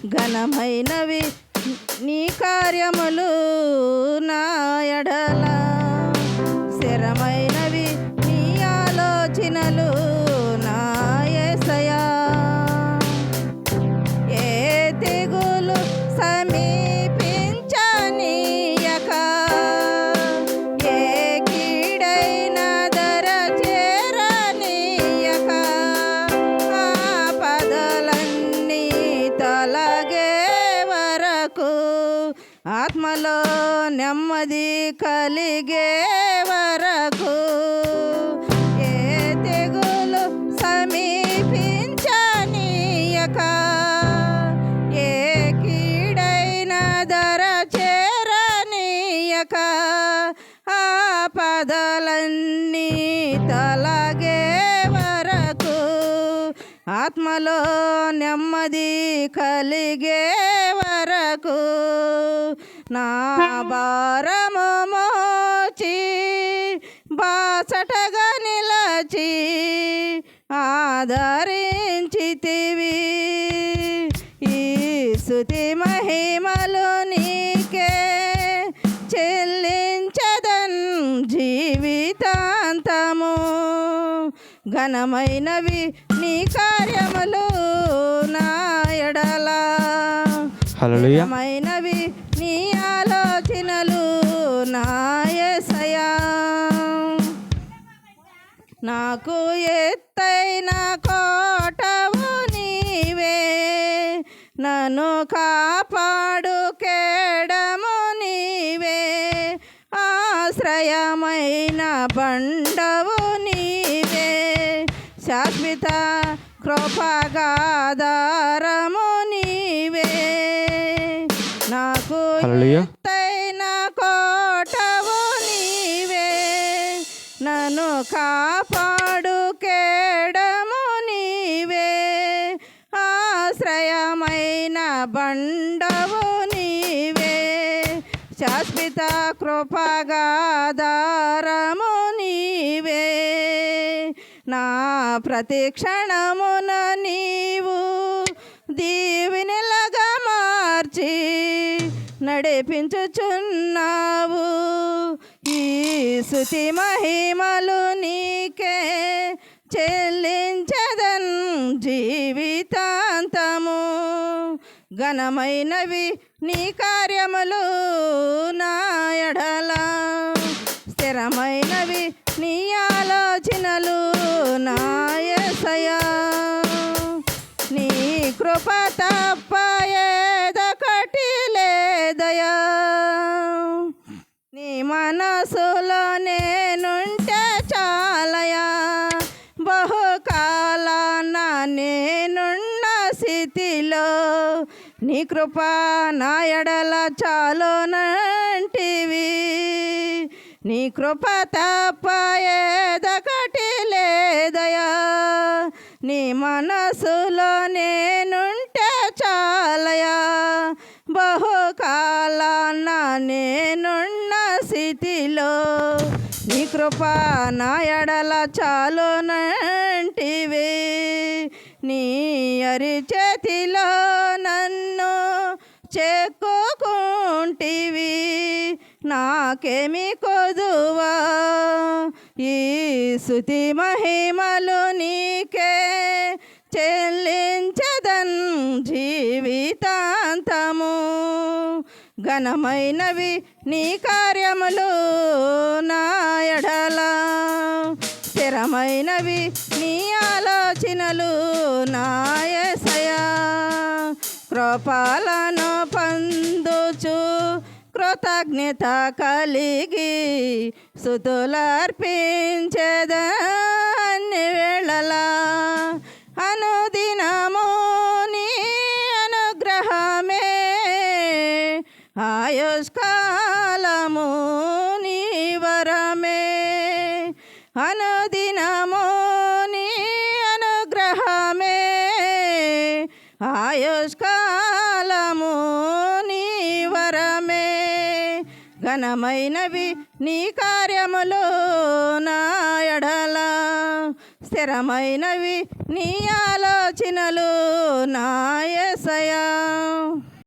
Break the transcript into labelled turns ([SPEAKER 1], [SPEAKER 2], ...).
[SPEAKER 1] ఘనమైనవి నీ కార్యములు నా ఎడల, స్థిరమైనవి నీ ఆలోచనలు నా యేసయ్యా. ఏ తెగులు సమీపించనీయక, ఏ కీడైన దర చేరనీయక, ఆపదలన్నీ తొలగే వరకు, ఆత్మలో నెమ్మది కలిగే వరకు, ఏ తెగులు సమీపించనీయక, ఏ కీడైన దర చేరనీయక, ఆపదలన్నీ తొలగే వరకు, ఆత్మలో నెమ్మది కలిగే వరకు, నా భారము మోచి బాసటగా నిలచి ఆదరించితివి. ఈ స్తుతి మహిమలు నీకే చెల్లించదన్ జీవితాంతము. ఘనమైనవి నీ కార్యములు నా ఎడల,
[SPEAKER 2] హల్లెలూయా.
[SPEAKER 1] ఘనమైనవి నీ ఆలోచనలు నా యేసయ్యా. నాకు ఎత్తైన కోటవు నీవే, నన్ను కాపాడు కేడము నీవే, ఆశ్రయమైన బండవు నీవే, శాశ్వత కృపగాధారము నీవే. నాకు
[SPEAKER 2] హల్లెలూయా.
[SPEAKER 1] ఎత్తైన కోటవు నీవే, నన్ను కాపాడు కేడము నీవే, ఆశ్రయమైన బండవు నీవే, శాశ్వత కృపగాధారము నీవే. నా ప్రతి క్షణమున నీవు దీవెనలుగా మార్చి నడిపించుచున్నావు. ఈ స్తుతి మహిమలు నీకే చెల్లించదన్ జీవితాంతము. ఘనమైనవి నీ కార్యములు నా ఎడల, స్థిరమైనవి నీ ఆలోచనలు నా యేసయ్యా. నీ కృప తప్ప ఏదొకటి లేదయా, నీ మనసులో నేనుంటే చాలయా. బహుకాలాన నేనున్న స్థితిలో నీ కృప నా ఎడల చాలునంటివి. నీ కృప తప్ప ఏదొకటి లేదయా, నీ మనసులో నేనుంటే చాలయా. బహుకాలాన నేనున్న స్థితిలో నీ కృప నా ఎడల చాలునంటివి. నీ అరిచేతిలో నన్ను చెక్కుకుంటివి, నాకేమి కొదువా. ఈ స్తుతి మహిమలు నీకే చెల్లించదన్ జీవితాంతము. ఘనమైనవి నీ కార్యములు నా ఎడల, స్థిరమైనవి నీ ఆలోచనలు నా యేసయ్యా. కృపలను పొందుచు కృతజ్ఞత కలిగి స్తుతులర్పించెదన్ని వేళలా, అనుదినము నీ అనుగ్రహమే, ఆయుష్కాలము నీ వరమే, అనుదినము నీ అనుగ్రహమే, ఆయుష్కాలము నీ వరమే. ఘనమైనవి నీ కార్యములు నా ఎడల, స్థిరమైనవి నీ ఆలోచనలు నా యేసయ్యా.